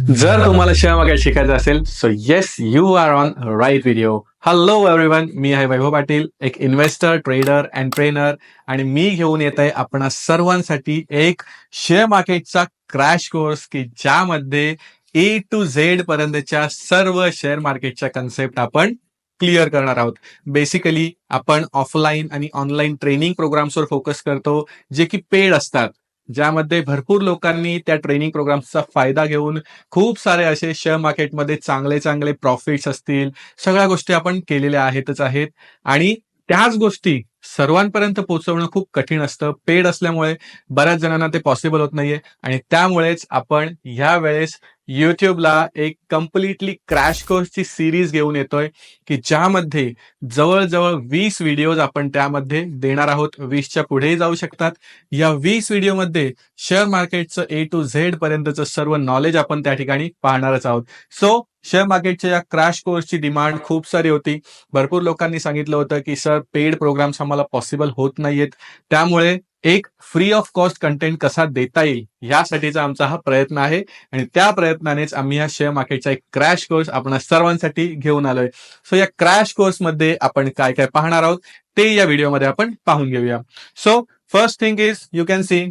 जर तुम्हाला share market शिकायचं असेल so yes you are on right video. Hello everyone, मी आहे वैभव पाटील, एक इन्व्हेस्टर, ट्रेडर अँड ट्रेनर, आणि मी घेऊन येत आहे आपणा सर्वांसाठी एक शेअर मार्केटचा क्रॅश कोर्स की ज्यामध्ये ए टू झेड पर्यंतच्या सर्व शेअर मार्केटच्या कन्सेप्ट आपण क्लिअर करणार आहोत. बेसिकली आपण ऑफलाईन आणि ऑनलाईन ट्रेनिंग प्रोग्राम्सवर फोकस करतो जे की पेड असतात, ज्यामध्ये भरपूर लोकांनी त्या ट्रेनिंग प्रोग्राम्सचा फायदा घेऊन खूप सारे असे शेअर मार्केटमध्ये चांगले चांगले प्रॉफिट्स असतील, सगळ्या गोष्टी आपण केलेल्या आहेतच आहेत. आणि त्याच गोष्टी सर्वांपर्यंत पोहोचवणं खूप कठीण असतं. पेड असल्यामुळे बऱ्याच जणांना ते पॉसिबल होत नाहीये, आणि त्यामुळेच आपण ह्या वेळेस युट्यूबला एक कम्प्लिटली क्रॅश कोर्सची सिरीज घेऊन येतोय की ज्यामध्ये जवळजवळ 20 व्हिडिओज आपण त्यामध्ये देणार आहोत. 20च्या पुढेही जाऊ शकतात. या 20 व्हिडिओमध्ये शेअर मार्केटचं ए टू झेड पर्यंतचं सर्व नॉलेज आपण त्या ठिकाणी पाहणारच आहोत. सो शेअर मार्केटच्या या क्रॅश कोर्सची डिमांड खूप सारी होती. भरपूर लोकांनी सांगितलं होतं की सर पेड प्रोग्राम्स आम्हाला पॉसिबल होत नाहीयेत, त्यामुळे एक फ्री ऑफ कॉस्ट कंटेंट कसा देता येईल यासाठीचा आमचा हा प्रयत्न आहे. आणि त्या प्रयत्नानेच आम्ही या शेअर मार्केटचा एक क्रॅश कोर्स आपण सर्वांसाठी घेऊन आलोय. सो या क्रॅश कोर्समध्ये आपण काय काय पाहणार आहोत ते या व्हिडिओमध्ये आपण पाहून घेऊया. So first thing is you can see,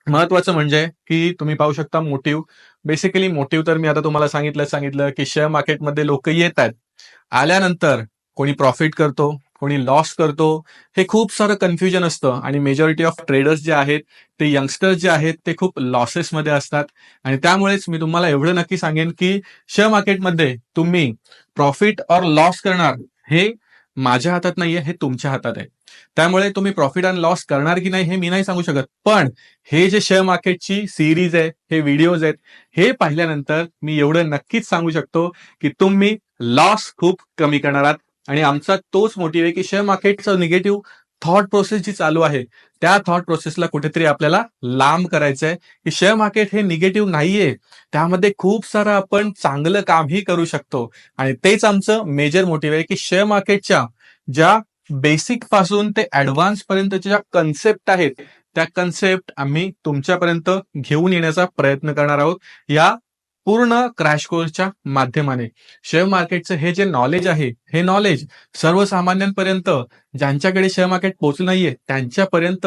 महत्वाचं म्हणजे की तुम्ही पाहू शकता मोटिव्ह. बेसिकली मोटिव्ह तर मी आता तुम्हाला सांगितलं की शेअर मार्केटमध्ये लोक येत आहेत, आल्यानंतर कोणी प्रॉफिट करतो, कोणी लॉस करतो, हे खूप सारं कन्फ्युजन असतं. आणि मेजॉरिटी ऑफ ट्रेडर्स जे आहेत, ते यंगस्टर्स जे आहेत, ते खूप लॉसेसमध्ये असतात. आणि त्यामुळेच मी तुम्हाला एवढं नक्की सांगेन की शेअर मार्केटमध्ये तुम्ही प्रॉफिट और लॉस करणार हे माझ्या हातात नाहीये, हे तुमच्या हातात आहे. त्यामुळे तुम्ही प्रॉफिट अँड लॉस करणार की नाही हे मी नाही सांगू शकत, पण हे जे शेअर मार्केटची सिरीज आहे, हे व्हिडिओज आहेत, हे पाहिल्यानंतर मी एवढं नक्कीच सांगू शकतो की तुम्ही लॉस खूप कमी करणार आहात. आणि आमचा तोच मोटिव्ह आहे की शेअर मार्केटचं निगेटिव्ह थॉट प्रोसेस जी चालू आहे, त्या थॉट प्रोसेसला कुठेतरी आपल्याला लांब करायचं आहे. की शेअर मार्केट हे निगेटिव्ह नाहीये, त्यामध्ये खूप सारं आपण चांगलं कामही करू शकतो. आणि तेच आमचं मेजर मोटिव्ह आहे की शेअर मार्केटच्या ज्या बेसिक पासून ते ऍडव्हान्स पर्यंतच्या ज्या कन्सेप्ट आहेत, त्या कन्सेप्ट आम्ही तुमच्यापर्यंत घेऊन येण्याचा प्रयत्न करणार आहोत या पूर्ण क्रॅश कोर्सच्या माध्यमाने. शेअर मार्केटचं हे जे नॉलेज आहे, हे नॉलेज सर्वसामान्यांपर्यंत, ज्यांच्याकडे शेअर मार्केट पोहोचलं नाहीये त्यांच्यापर्यंत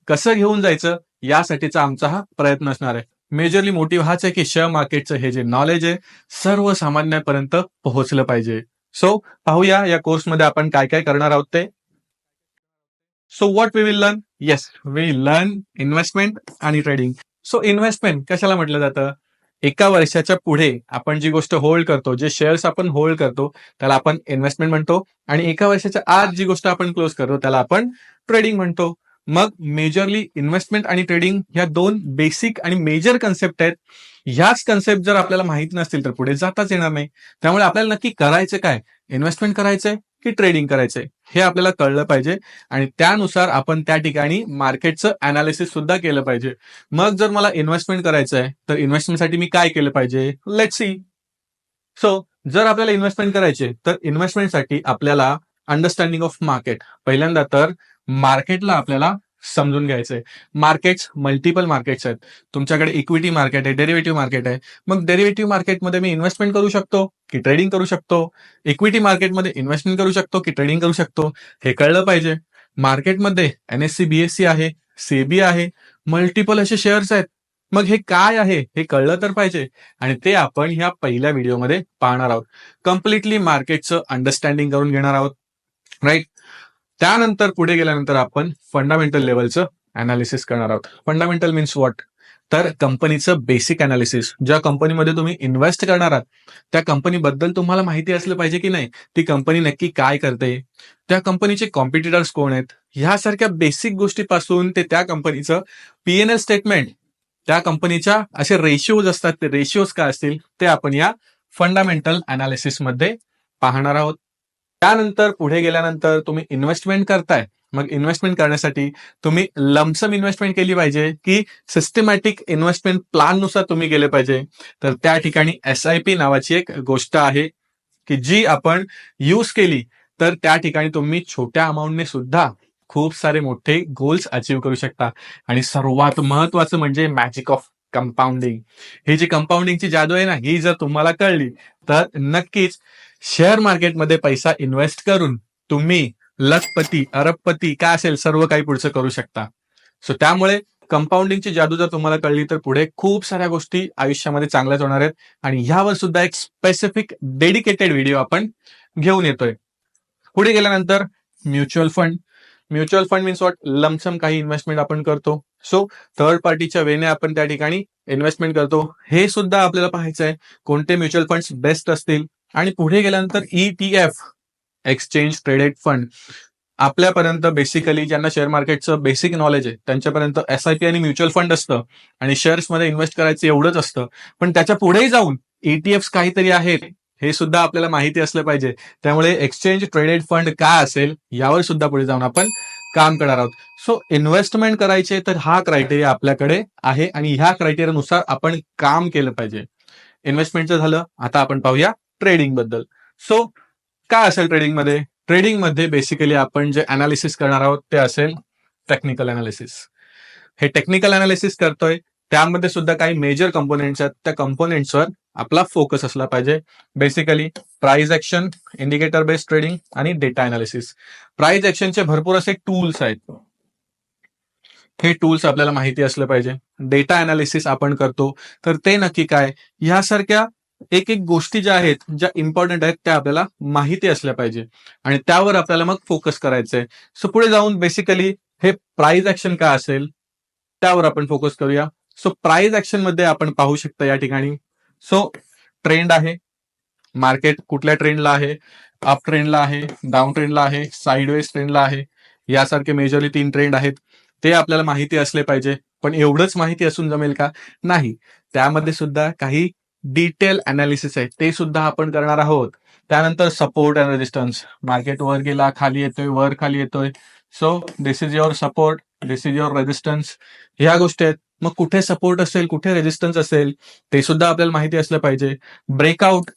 कसं घेऊन जायचं यासाठीचा आमचा हा प्रयत्न असणार आहे. मेजरली मोटिव्ह हाच आहे की शेअर मार्केटचं हे जे नॉलेज आहे सर्वसामान्यांपर्यंत पोहोचलं पाहिजे. सो पाहूया या कोर्समध्ये आपण काय काय करणार आहोत ते. So what we will learn? Yes, we learn investment आणि ट्रेडिंग. सो इन्व्हेस्टमेंट कशाला म्हटलं जातं? एका वर्षाच्या पुढे आपण जी गोष्ट होल्ड करतो, जे शेअर्स आपण होल्ड करतो, त्याला आपण इन्व्हेस्टमेंट म्हणतो. आणि एका वर्षाच्या आत जी गोष्ट आपण क्लोज करतो त्याला आपण ट्रेडिंग म्हणतो. मग मेजरली इन्व्हेस्टमेंट आणि ट्रेडिंग ह्या दोन बेसिक आणि मेजर कन्सेप्ट आहेत. ह्याच कन्सेप्ट जर आपल्याला माहित नसतील तर पुढे जाताच येणार नाही. त्यामुळे आपल्याला नक्की करायचं काय, इन्व्हेस्टमेंट करायचंय की ट्रेडिंग करायचंय, हे आपल्याला कळलं पाहिजे. आणि त्यानुसार आपण त्या ठिकाणी मार्केटचं अनालिसिस सुद्धा केलं पाहिजे. मग जर मला इन्व्हेस्टमेंट करायचं आहे तर इन्व्हेस्टमेंटसाठी मी काय केलं पाहिजे, लेट्स सी. सो जर आपल्याला इन्व्हेस्टमेंट करायचे तर इन्व्हेस्टमेंटसाठी आपल्याला अंडरस्टँडिंग ऑफ मार्केट, पहिल्यांदा तर मार्केटला आपल्याला समजून घ्यायचंय. मार्केट्स मल्टिपल मार्केट्स आहेत. तुमच्याकडे इक्विटी मार्केट आहे, डेरिव्हेटिव्ह मार्केट आहे. मग डेरिव्हेटिव्ह मार्केटमध्ये मी इन्व्हेस्टमेंट करू शकतो की ट्रेडिंग करू शकतो, इक्विटी मार्केटमध्ये इन्व्हेस्टमेंट करू शकतो की ट्रेडिंग करू शकतो, हे कळलं पाहिजे. मार्केटमध्ये एनएससी, बीएससी आहे, सेबी आहे, मल्टिपल असे शेअर्स आहेत. मग हे काय आहे हे कळलं तर पाहिजे, आणि ते आपण ह्या पहिल्या व्हिडिओमध्ये पाहणार आहोत. कम्प्लिटली मार्केटचं अंडरस्टँडिंग करून घेणार आहोत, राईट. त्यानंतर पुढे गेल्यानंतर आपण फंडामेंटल लेवलचं अनालिसिस करणार आहोत. Fundamental means what? तर कंपनीचं बेसिक अनालिसिस. ज्या कंपनीमध्ये तुम्ही इन्व्हेस्ट करणार आहात त्या कंपनीबद्दल तुम्हाला माहिती असलं पाहिजे की नाही, ती कंपनी नक्की काय करते, त्या कंपनीचे कॉम्पिटिटर्स कोण आहेत, ह्यासारख्या बेसिक गोष्टीपासून ते त्या कंपनीचं पीएनएल स्टेटमेंट, त्या कंपनीच्या असे रेशिओज असतात, ते रेशिओज काय असतील ते आपण या फंडामेंटल अनालिसिसमध्ये पाहणार आहोत. त्यानंतर पुढे गेल्यानंतर तुम्ही इन्व्हेस्टमेंट करताय, मग इन्व्हेस्टमेंट करण्यासाठी तुम्ही लमसम इन्व्हेस्टमेंट केली पाहिजे की सिस्टमॅटिक इन्व्हेस्टमेंट प्लॅन नुसार तुम्ही गेले पाहिजे. तर त्या ठिकाणी SIP नावाची एक गोष्ट आहे की जी आपण यूज केली तर त्या ठिकाणी तुम्ही छोट्या अमाऊंटने सुद्धा खूप सारे मोठे गोल्स अचीव्ह करू शकता. आणि सर्वात महत्वाचं म्हणजे मॅजिक ऑफ कंपाऊंडिंग. ही जी कंपाऊंडिंगची जादू आहे ना, ही जर तुम्हाला कळली तर नक्कीच शेअर मार्केटमध्ये पैसा इन्व्हेस्ट करून तुम्ही लखपती, अरबपती काय असेल सर्व काही पुढचं करू शकता. सो त्यामुळे कंपाऊंडिंगची जादू जर तुम्हाला कळली तर पुढे खूप साऱ्या गोष्टी आयुष्यामध्ये चांगल्याच होणार आहेत आणि ह्यावर सुद्धा एक स्पेसिफिक डेडिकेटेड व्हिडिओ आपण घेऊन येतोय. पुढे गेल्यानंतर mutual fund. Mutual fund means what, lump sum काही इन्व्हेस्टमेंट आपण करतो. सो थर्ड पार्टीच्या वेने आपण त्या ठिकाणी इन्व्हेस्टमेंट करतो. हे सुद्धा आपल्याला पाहायचं आहे कोणते म्युच्युअल फंड्स बेस्ट असतील. आणि पुढे गेल्यानंतर ETF, एक्सचेंज ट्रेडेड फंड. आपल्यापर्यंत बेसिकली ज्यांना शेअर मार्केटचं बेसिक नॉलेज आहे त्यांच्यापर्यंत SIP आणि म्युच्युअल फंड असतं आणि शेअर्समध्ये इन्व्हेस्ट करायचं एवढंच असतं. पण त्याच्या पुढेही जाऊन ETFs काहीतरी आहेत हे सुद्धा आपल्याला माहिती असलं पाहिजे. त्यामुळे एक्सचेंज ट्रेडेड फंड काय असेल यावर सुद्धा पुढे जाऊन आपण काम करणार आहोत. सो इन्व्हेस्टमेंट करायचे तर हा क्रायटेरिया आपल्याकडे आहे आणि ह्या क्रायटेरियानुसार आपण काम केलं पाहिजे. इन्व्हेस्टमेंटचं झालं. आता आपण पाहूया ट्रेडिंग बद्दल. सो काय असेल ट्रेडिंगमध्ये? ट्रेडिंगमध्ये बेसिकली आपण जे अनालिसिस करणार आहोत ते असेल टेक्निकल अनालिसिस. हे टेक्निकल अनालिसिस करतोय त्यामध्ये सुद्धा काही मेजर कंपोनेंट्स आहेत. त्या कंपोनेंट्सवर आपला फोकस असला पाहिजे. Basically price action, indicator based trading आणि डेटा अनालिसिस. प्राइस ऍक्शनचे भरपूर असे टूल्स आहेत. हे टूल्स आपल्याला माहिती असलं पाहिजे. डेटा अनालिसिस आपण करतो तर ते नक्की काय, यासारख्या एक एक गोष्टी ज्या आहेत ज्या इम्पॉर्टंट आहेत त्या आपल्याला माहिती असल्या पाहिजे आणि त्यावर आपल्याला मग फोकस करायचंय. सो पुढे जाऊन बेसिकली हे प्राइस ऍक्शन काय असेल त्यावर आपण फोकस करूया. सो प्राइस ऍक्शन मध्ये आपण पाहू शकता या ठिकाणी. सो ट्रेंड आहे, मार्केट कुठल्या ट्रेंडला आहे, अप ट्रेंडला आहे, डाऊन ट्रेंडला आहे, साईडवेज ट्रेंडला आहे. यासारखे मेजरली 3 ट्रेंड आहेत. ते आपल्याला माहिती असले पाहिजे. पण एवढंच माहिती असून जमेल का? नाही. त्यामध्ये सुद्धा काही डिटेल अनालिसिस आहे ते सुद्धा आपण करणार आहोत. त्यानंतर सपोर्ट अँड रेजिस्टन्स. मार्केट वर गेला, खाली येतोय, वर खाली येतोय. So this is your support, this is your resistance. ह्या गोष्टी आहेत. मग कुठे सपोर्ट असेल, कुठे रेजिस्टन्स असेल ते सुद्धा आपल्याला माहिती असलं पाहिजे. ब्रेकआउट,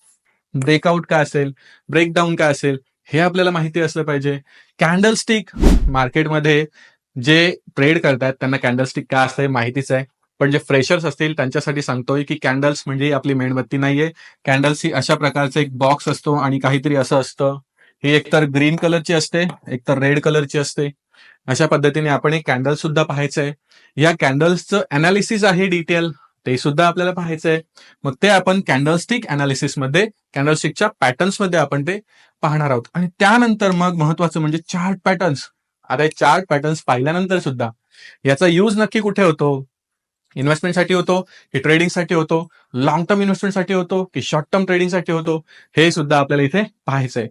ब्रेकआउट काय असेल, ब्रेकडाऊन काय असेल हे आपल्याला माहिती असलं पाहिजे. कॅन्डलस्टिक, मार्केटमध्ये जे ट्रेड करतात त्यांना कॅन्डलस्टिक काय असते माहितीच आहे. पण जे फ्रेशर्स असतील त्यांच्यासाठी सांगतोय की कॅन्डल्स म्हणजे आपली मेणबत्ती नाहीये. कॅन्डल्स ही अशा प्रकारचा एक बॉक्स असतो आणि काहीतरी असं असतं. ही एकतर ग्रीन कलरची असते, एकतर रेड कलरची असते. अशा पद्धतीने आपण एक कॅन्डल सुद्धा पाहायचंय. या कॅन्डल्सचं अनालिसिस आहे डिटेल, ते सुद्धा आपल्याला पाहायचंय. मग ते आपण कॅन्डलस्टिक अनालिसिसमध्ये, कॅन्डलस्टिकच्या पॅटर्न्समध्ये आपण ते पाहणार आहोत. आणि त्यानंतर मग महत्वाचं म्हणजे चार्ट पॅटर्न्स. आता चार्ट पॅटर्न्स पाहिल्यानंतर सुद्धा याचा यूज नक्की कुठे होतो? इन्व्हेस्टमेंटसाठी होतो की ट्रेडिंगसाठी होतो? लॉंग टर्म इन्व्हेस्टमेंटसाठी होतो की शॉर्ट टर्म ट्रेडिंगसाठी होतो? हे सुद्धा आपल्याला इथे पाहायचंय.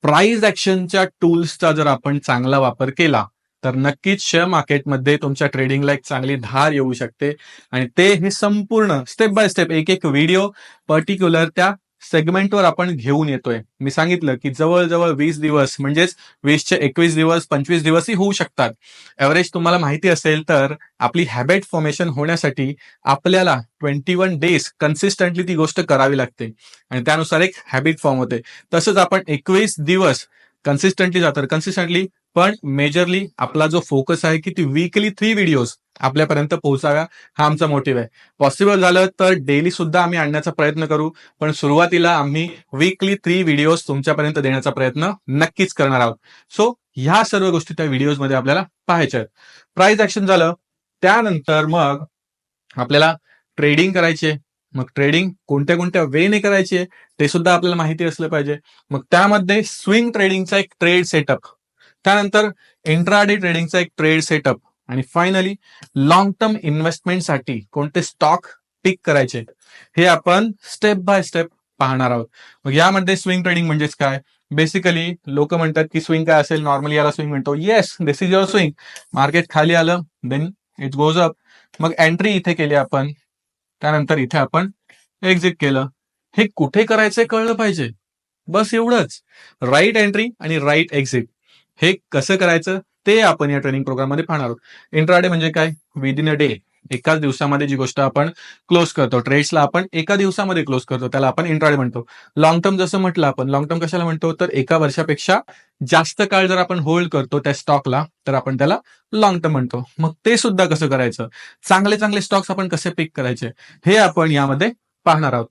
प्राइस ऍक्शनच्या टूल्सचा जर आपण चांगला वापर केला तर नक्कीच शेअर मार्केटमध्ये तुमच्या ट्रेडिंगला एक चांगली धार येऊ शकते. आणि ते हे संपूर्ण स्टेप बाय स्टेप एक एक व्हिडिओ पर्टिक्युलर त्या सेगमेंटवर आपण घेऊन येतोय. मी सांगितलं की जवळजवळ 20 दिवस म्हणजेच 20चे 21 दिवस, 25 दिवसही होऊ शकतात. एव्हरेज तुम्हाला माहिती असेल तर आपली हॅबिट फॉर्मेशन होण्यासाठी आपल्याला 21 डेज कन्सिस्टंटली ती गोष्ट करावी लागते आणि त्यानुसार एक हॅबिट फॉर्म होते. तसंच आपण 21 दिवस कन्सिस्टंटली जातात, कन्सिस्टंटली. पण मेजरली आपला जो फोकस आहे की ती वीकली 3 व्हिडिओज आपल्यापर्यंत पोहोचाव्या, हा आमचा मोटिव्ह आहे. पॉसिबल झालं तर डेली सुद्धा आम्ही आणण्याचा प्रयत्न करू, पण सुरुवातीला आम्ही वीकली 3 व्हिडिओज तुमच्यापर्यंत देण्याचा प्रयत्न नक्कीच करणार आहोत. सो ह्या सर्व गोष्टी त्या व्हिडिओजमध्ये आपल्याला पाहायच्या आहेत. प्राइस ऍक्शन झालं. त्यानंतर मग आपल्याला ट्रेडिंग करायची आहे. मग ट्रेडिंग कोणत्या कोणत्या वेने करायची आहे ते सुद्धा आपल्याला माहिती असलं पाहिजे. मग त्यामध्ये स्विंग ट्रेडिंगचा एक ट्रेड सेटअप, त्यानंतर इंट्राडे ट्रेडिंगचा एक ट्रेड सेटअप आणि फायनली लॉंग टर्म इन्व्हेस्टमेंटसाठी कोणते स्टॉक पिक करायचे हे आपण स्टेप बाय स्टेप पाहणार आहोत. मग यामध्ये स्विंग ट्रेडिंग म्हणजेच काय? बेसिकली लोक म्हणतात की स्विंग काय असेल, नॉर्मली याला स्विंग म्हणतो. Yes, this is your swing. Market खाली आलं, देन इट गोज अप. मग एंट्री इथे केली आपण, त्यानंतर इथे आपण एक्झिट केलं. हे कुठे करायचंय कळलं पाहिजे, बस एवढंच. राईट एंट्री आणि राईट एक्झिट हे कसं करायचं ते आपण या ट्रेनिंग प्रोग्राम मध्ये पाहणार आहोत. इंट्राडे म्हणजे काय? विदिन अ डे एकाच दिवसामध्ये जी गोष्ट आपण क्लोज करतो, ट्रेड्सला आपण एका दिवसामध्ये क्लोज करतो, त्याला आपण इंट्राडे म्हणतो. लॉंग टर्म जसं म्हटलं आपण, लॉंग टर्म कशाला म्हणतो, तर एका वर्षापेक्षा जास्त काळ जर आपण होल्ड करतो त्या स्टॉकला, तर आपण त्याला लॉंग टर्म म्हणतो. मग ते सुद्धा कसं करायचं, चांगले चांगले स्टॉक्स आपण कसे पिक करायचे, हे आपण यामध्ये पाहणार आहोत.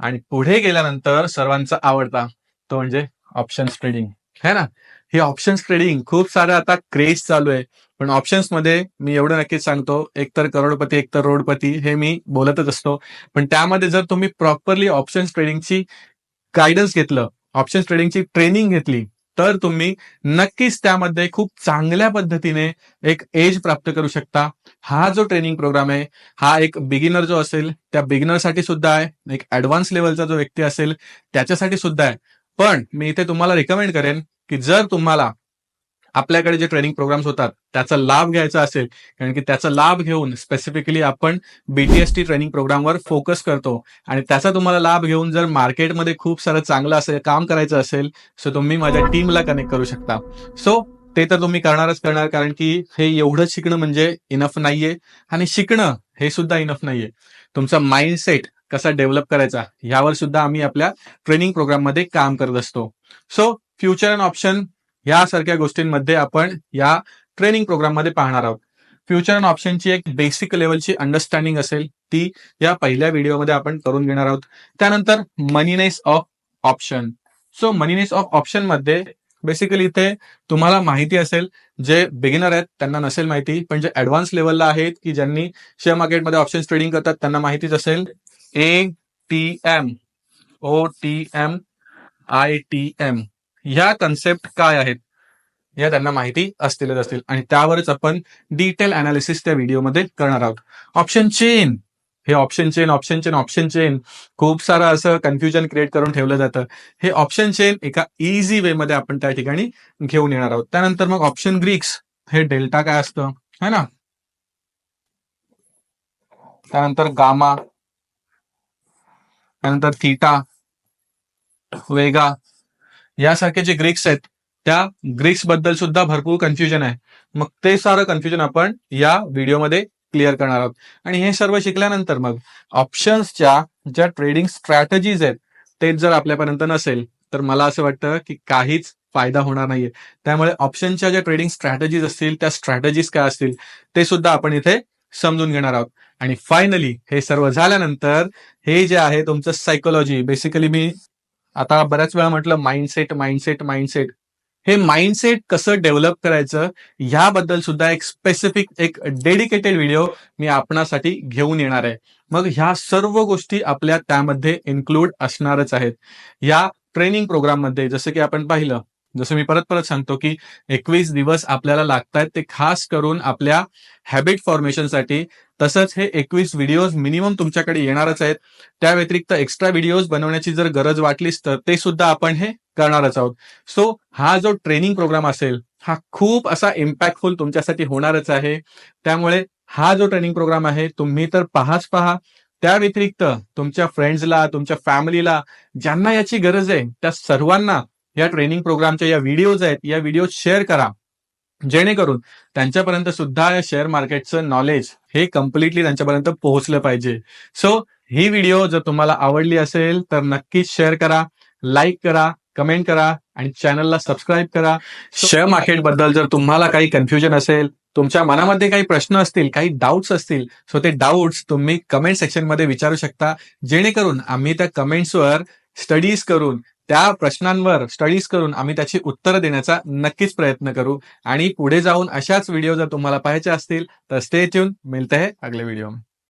आणि पुढे गेल्यानंतर सर्वांचा आवडता तो म्हणजे ऑप्शन्स ट्रेडिंग, है ना. हे ऑप्शन्स ट्रेडिंग खूप सारं आता क्रेज चालू आहे. पण ऑप्शन्स मध्ये मी एवढं नक्कीच सांगतो, एकतर करोडपती एकतर रोडपती, हे मी बोलतच असतो. पण त्यामध्ये जर तुम्ही प्रॉपरली ऑप्शन्स ट्रेडिंगची गायडन्स घेतलं, ऑप्शन्स ट्रेडिंगची ट्रेनिंग घेतली, तर तुम्ही नक्कीच त्यामध्ये खूप चांगल्या पद्धतीने एक एज प्राप्त करू शकता. हा जो ट्रेनिंग प्रोग्राम आहे, हा एक बिगिनर जो असेल त्या बिगिनरसाठी सुद्धा आहे, एक ऍडव्हान्स लेवलचा जो व्यक्ती असेल त्याच्यासाठी सुद्धा आहे. पण मी इथे तुम्हाला रिकमेंड करेन की जर तुम्हाला आपल्याकडे जे ट्रेनिंग प्रोग्राम्स होतात त्याचा लाभ घ्यायचा असेल, कारण की त्याचा लाभ घेऊन स्पेसिफिकली आपण बीटीएसटी ट्रेनिंग प्रोग्रामवर फोकस करतो आणि त्याचा तुम्हाला लाभ घेऊन जर मार्केटमध्ये खूप सारं चांगलं असेल, काम करायचं असेल, सो तुम्ही माझ्या टीमला कनेक्ट करू शकता. सो ते तर तुम्ही करणारच करणार, कारण की हे एवढं शिकणं म्हणजे इनफ नाहीये आणि शिकणं हे सुद्धा इनफ नाहीये. तुमचा माइंडसेट कसा डेव्हलप करायचा यावर सुद्धा आम्ही आपल्या ट्रेनिंग प्रोग्राममध्ये काम करत असतो. सो फ्युचर अँड ऑप्शन यासारख्या गोष्टींमध्ये आपण या ट्रेनिंग प्रोग्राममध्ये पाहणार आहोत. फ्युचर अँड ऑप्शनची एक बेसिक लेवलची अंडरस्टँडिंग असेल, ती या पहिल्या व्हिडिओमध्ये आपण करून घेणार आहोत. त्यानंतर moneyness of option. So moneyness of option मध्ये बेसिकली इथे तुम्हाला माहिती असेल, जे बिगिनर आहेत त्यांना नसेल माहिती, पण जे ऍडव्हान्स लेवलला आहेत की ज्यांनी शेअर मार्केटमध्ये ऑप्शन ट्रेडिंग करतात त्यांना माहितीच असेल. ATM, OTM, ITM ह्या कन्सेप्ट काय आहेत या त्यांना माहिती असतीलच असतील आणि त्यावरच आपण डिटेल अनालिसिस त्या व्हिडिओमध्ये करणार आहोत. ऑप्शन चेन, हे option chain option chain option chain खूप सारं असं कन्फ्युजन क्रिएट करून ठेवलं जातं. हे ऑप्शन चेन एका इझी वे मध्ये आपण त्या ठिकाणी घेऊन येणार आहोत. त्यानंतर मग ऑप्शन ग्रीक्स, हे डेल्टा काय असतं, है ना. त्यानंतर गामा, त्यानंतर थीटा, वेगा यासारखे जे ग्रीक्स आहेत त्या ग्रीक्स बद्दल सुद्धा भरपूर कन्फ्युजन आहे. मग ते सारं कन्फ्युजन आपण या व्हिडिओमध्ये क्लिअर करणार आहोत. आणि हे सर्व शिकल्यानंतर मग ऑप्शन्सच्या ज्या ट्रेडिंग स्ट्रॅटेजीज आहेत तेच जर आपल्यापर्यंत नसेल, तर मला असं वाटतं की काहीच फायदा होणार नाहीये. त्यामुळे ऑप्शनच्या ज्या ट्रेडिंग स्ट्रॅटेजीज असतील त्या स्ट्रॅटेजीज काय असतील ते सुद्धा आपण इथे समजून घेणार आहोत. आणि फायनली हे सर्व झाल्यानंतर हे जे आहे तुमचं सायकोलॉजी, बेसिकली मी आता बऱ्याच वेळा म्हटलं माइंडसेट माइंडसेट माइंडसेट, हे माइंडसेट कसं डेव्हलप करायचं याबद्दल सुद्धा एक स्पेसिफिक एक डेडिकेटेड व्हिडिओ मी आपणासाठी घेऊन येणार आहे. मग ह्या सर्व गोष्टी आपल्या त्यामध्ये इन्क्लूड असणारच आहेत. या ट्रेनिंग प्रोग्राम मध्ये जसं की आपण पाहिलं, जसं मी परत परत सांगतो की 21 दिवस आपल्याला लागतात ते खास करून आपल्या हॅबिट फॉर्मेशनसाठी. तसंच हे 21 व्हिडिओज मिनिमम तुमच्याकडे येणारच आहेत. त्या व्यतिरिक्त एक्स्ट्रा व्हिडिओज बनवण्याची जर गरज वाटलीच तर ते सुद्धा आपण हे करणारच आहोत. सो हा जो ट्रेनिंग प्रोग्राम असेल हा खूप असा इम्पॅक्टफुल तुमच्यासाठी होणारच आहे. त्यामुळे हा जो ट्रेनिंग प्रोग्राम आहे तुम्ही तर पहाच पहा, त्या व्यतिरिक्त तुमच्या फ्रेंड्सला, तुमच्या फॅमिलीला, ज्यांना याची गरज आहे त्या सर्वांना या ट्रेनिंग प्रोग्रामच्या या व्हिडिओज आहेत या व्हिडिओ शेअर करा, जेणेकरून त्यांच्यापर्यंत सुद्धा या शेअर मार्केटचं नॉलेज हे कम्प्लिटली त्यांच्यापर्यंत पोहोचलं पाहिजे. सो ही व्हिडिओ जर तुम्हाला आवडली असेल तर नक्कीच शेअर करा, लाईक करा, कमेंट करा आणि चॅनलला सबस्क्राईब करा. शेअर मार्केट बद्दल जर तुम्हाला काही कन्फ्युजन असेल, तुमच्या मनामध्ये काही प्रश्न असतील, काही डाऊट्स असतील, सो ते डाऊट्स तुम्ही कमेंट सेक्शन मध्ये विचारू शकता, जेणेकरून आम्ही त्या कमेंट्सवर स्टडीज करून, त्या प्रश्नांवर स्टडीज करून आम्ही त्याची उत्तरं देण्याचा नक्कीच प्रयत्न करू. आणि पुढे जाऊन अशाच व्हिडिओ जर तुम्हाला पाहायचे असतील तर स्टे ट्यून, मिलते हैं अगले व्हिडिओ में.